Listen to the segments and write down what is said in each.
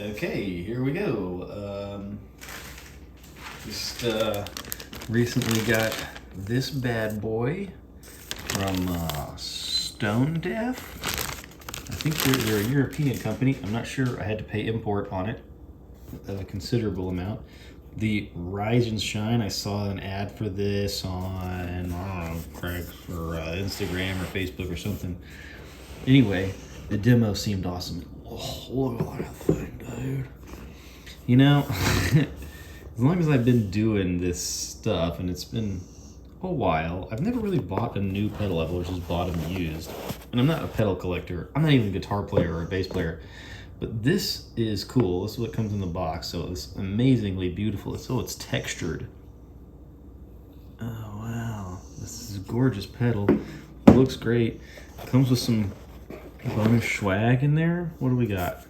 Okay, here we go. Just recently got this bad boy from Stone Deaf. I think they're a European company. I'm not sure. I had to pay import on it, a considerable amount. The Rise and Shine, I saw an ad for this on, I don't know, Craig's or Instagram or Facebook or something. Anyway, the demo seemed awesome. Oh, look at that thing, dude. You know, as long as I've been doing this stuff, and it's been a while, I've never really bought a new pedal. I've always just bought them used. And I'm not a pedal collector. I'm not even a guitar player or a bass player. But this is cool. This is what comes in the box. So it's amazingly beautiful. It's textured. Oh, wow. This is a gorgeous pedal. It looks great. Comes with some bonus swag in there. What do we got?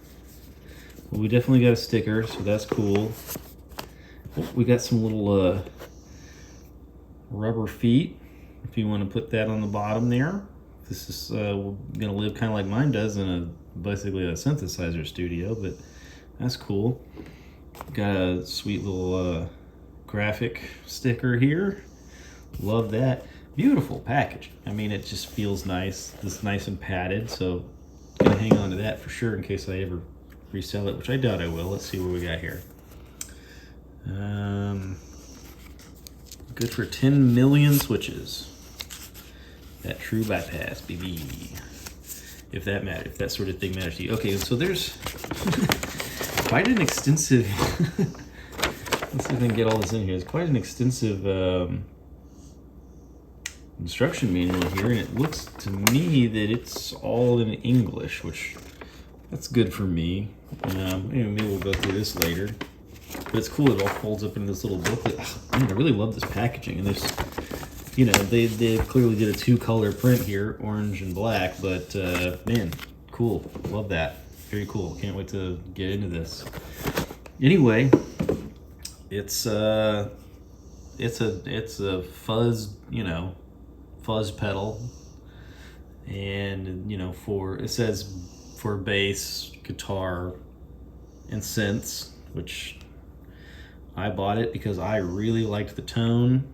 Well, we definitely got a sticker, so that's cool. Oh, we got some little rubber feet, if you want to put that on the bottom there. This is gonna live kind of like mine does in basically a synthesizer studio, but that's cool. Got a sweet little graphic sticker here. Love that. Beautiful package. I mean, it just feels nice. It's nice and padded, so gonna hang on to that for sure in case I ever resell it, which I doubt I will. Let's see what we got here. Good for 10 million switches. That true bypass, baby. If that matters, if that sort of thing matters to you. Okay, so there's quite an extensive. Let's see if I can get all this in here. It's quite an extensive instruction manual here, and it looks to me that it's all in English, which that's good for me. Maybe we'll go through this later. But it's cool, it all folds up into this little booklet. Man, I really love this packaging. And there's, you know, they clearly did a 2-color print here, orange and black, but man, cool. Love that. Very cool. Can't wait to get into this. Anyway, it's a fuzz, fuzz pedal. And, it says for bass, guitar, and synths, which I bought it because I really liked the tone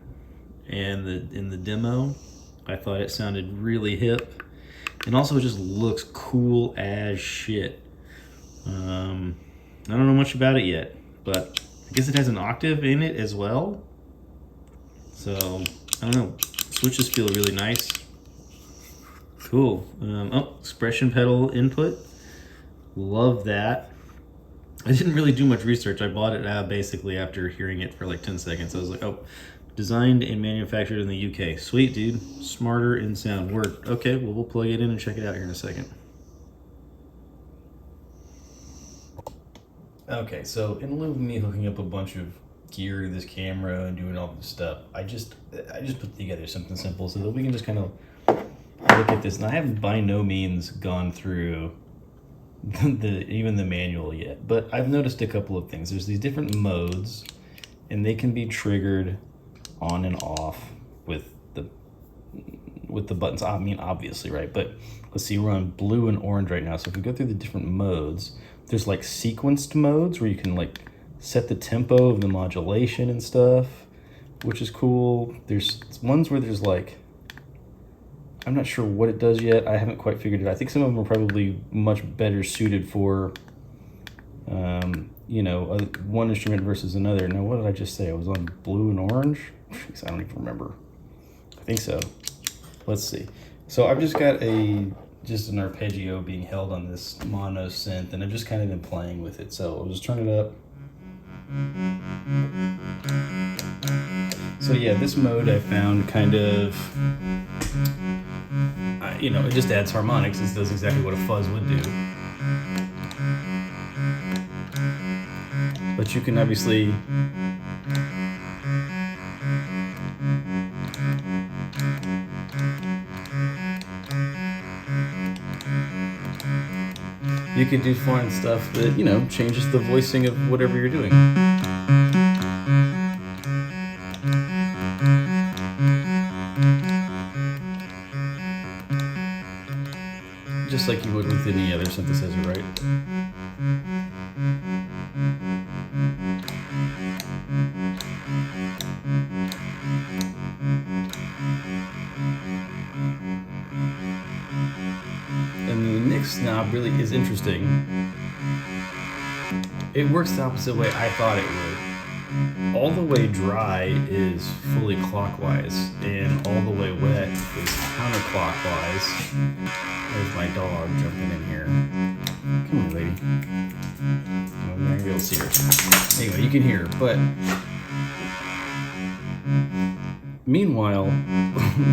and in the demo. I thought it sounded really hip, and also it just looks cool as shit. I don't know much about it yet, but I guess it has an octave in it as well. So I don't know. Switches feel really nice. Cool. Expression pedal input. Love that. I didn't really do much research. I bought it basically after hearing it for like 10 seconds. I was like, oh, designed and manufactured in the UK. Sweet, dude. Smarter in sound. Word. Okay, well, we'll plug it in and check it out here in a second. Okay, so in lieu of me hooking up a bunch of gear to this camera and doing all this stuff, I just put together something simple so that we can just kind of look at this. And I have by no means gone through even the manual yet, but I've noticed a couple of things. There's these different modes, and they can be triggered on and off with the buttons. I mean, obviously, right? But let's see, we're on blue and orange right now. So if we go through the different modes, there's like sequenced modes where you can like set the tempo of the modulation and stuff, which is cool. There's ones where there's like, I'm not sure what it does yet. I haven't quite figured it out. I think some of them are probably much better suited for, one instrument versus another. Now, what did I just say? I was on blue and orange? I don't even remember. I think so. Let's see. So I've just got an arpeggio being held on this mono synth, and I've just kind of been playing with it. So I'll just turn it up. So yeah, this mode I found kind of, it just adds harmonics. It does exactly what a fuzz would do. But you can obviously do fun stuff that, changes the voicing of whatever you're doing. Just like you would with any other synthesizer, right? really is interesting. It works the opposite way I thought it would. All the way dry is fully clockwise, and all the way wet is counterclockwise. There's my dog jumping in here. Come on, lady. I'm not gonna be able to see her. Anyway, you can hear her, but meanwhile,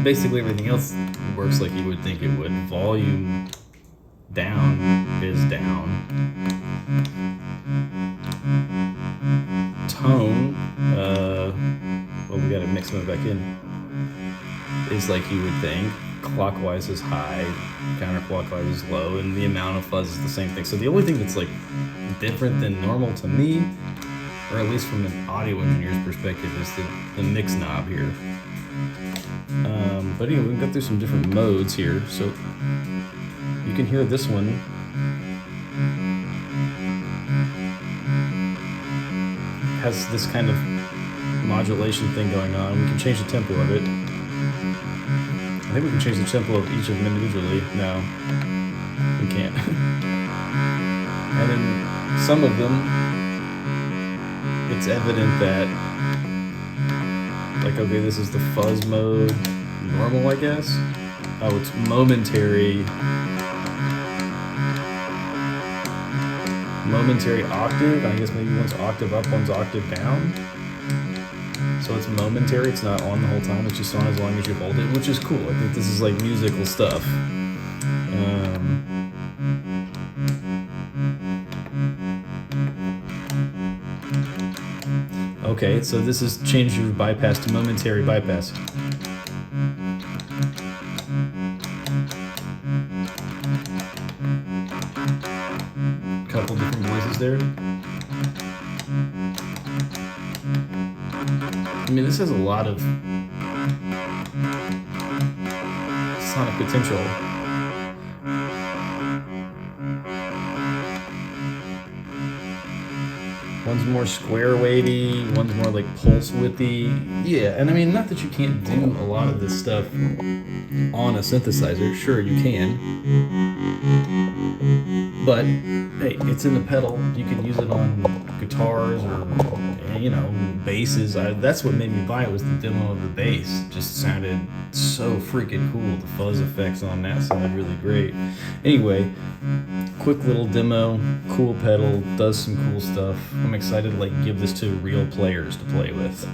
basically everything else works like you would think it would. Volume down is down. Tone, well, we gotta mix them back in, is like you would think. Clockwise is high, counterclockwise is low, and the amount of fuzz is the same thing. So the only thing that's like different than normal to me, or at least from an audio engineer's perspective, is the mix knob here. But anyway, we can go through some different modes here. So you can hear this one. Has this kind of modulation thing going on. We can change the tempo of it. I think we can change the tempo of each of them individually. No, we can't. And then some of them, it's evident that, like, okay, this is the fuzz mode, normal, I guess. Oh, it's momentary octave. I guess maybe one's octave up, one's octave down. So it's momentary, it's not on the whole time, it's just on as long as you hold it, which is cool. I think this is like musical stuff. Okay, so this is change your bypass to momentary bypass. Couple different voices there. I mean, this has a lot of sonic potential. One's more square wavy, one's more like pulse widthy. Yeah, and I mean, not that you can't do a lot of this stuff on a synthesizer. Sure, you can. But hey, it's in the pedal. You can use it on guitars or, you know, basses. That's what made me buy it, was the demo of the bass. Just sounded so freaking cool. The fuzz effects on that sounded really great. Anyway, quick little demo, cool pedal, does some cool stuff. I'm excited to like give this to real players to play with.